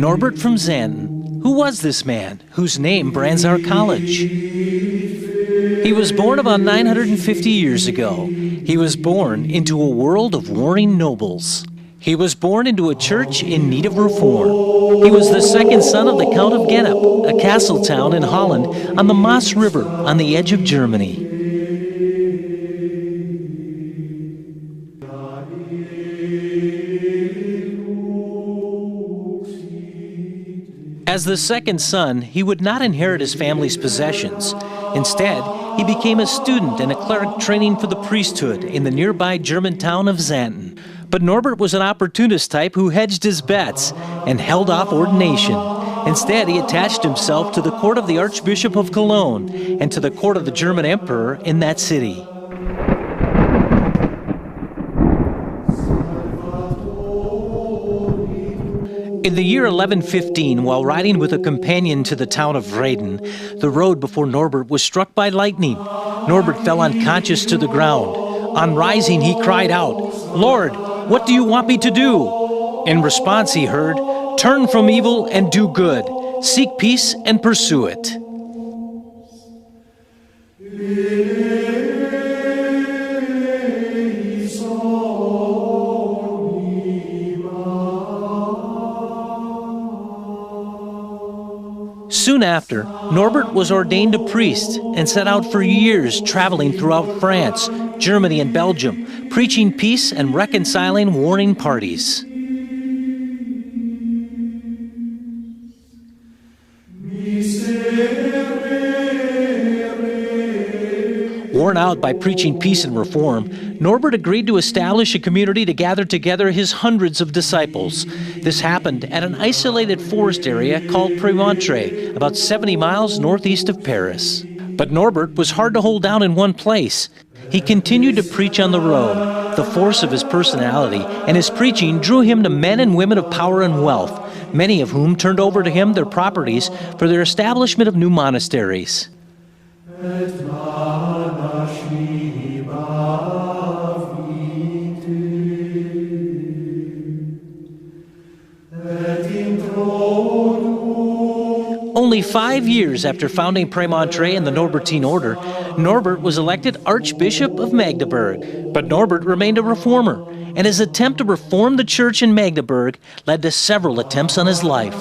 Norbert from Xanten. Who was this man, whose name brands our college? He was born about 950 years ago. He was born into a world of warring nobles. He was born into a church in need of reform. He was the second son of the Count of Gennep, a castle town in Holland on the Maas River on the edge of Germany. As the second son, he would not inherit his family's possessions. Instead, he became a student and a cleric training for the priesthood in the nearby German town of Xanten. But Norbert was an opportunist type who hedged his bets and held off ordination. Instead, he attached himself to the court of the Archbishop of Cologne and to the court of the German emperor in that city. In the year 1115, while riding with a companion to the town of Vreden, the road before Norbert was struck by lightning. Norbert fell unconscious to the ground. On rising, he cried out, "Lord, what do you want me to do?" In response, he heard, "Turn from evil and do good. Seek peace and pursue it." Soon after, Norbert was ordained a priest and set out for years traveling throughout France, Germany, and Belgium, preaching peace and reconciling warring parties. Worn out by preaching peace and reform, Norbert agreed to establish a community to gather together his hundreds of disciples. This happened at an isolated forest area called Prémontré, about 70 miles northeast of Paris. But Norbert was hard to hold down in one place. He continued to preach on the road. The force of his personality and his preaching drew him to men and women of power and wealth, many of whom turned over to him their properties for their establishment of new monasteries. Only 5 years after founding Prémontré and the Norbertine order, Norbert was elected Archbishop of Magdeburg. But Norbert remained a reformer, and his attempt to reform the church in Magdeburg led to several attempts on his life.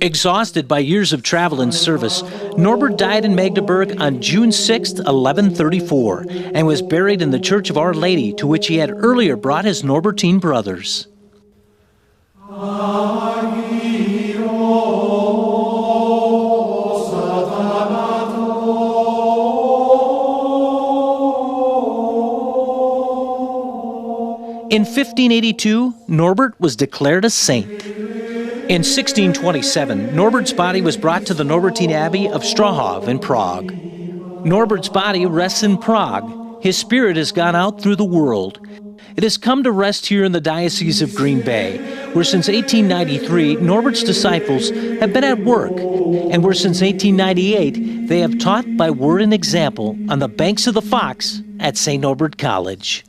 Exhausted by years of travel and service, Norbert died in Magdeburg on June 6, 1134, and was buried in the Church of Our Lady, to which he had earlier brought his Norbertine brothers. In 1582, Norbert was declared a saint. In 1627, Norbert's body was brought to the Norbertine Abbey of Strahov in Prague. Norbert's body rests in Prague. His spirit has gone out through the world. It has come to rest here in the Diocese of Green Bay, where since 1893, Norbert's disciples have been at work, and where since 1898, they have taught by word and example on the banks of the Fox at St. Norbert College.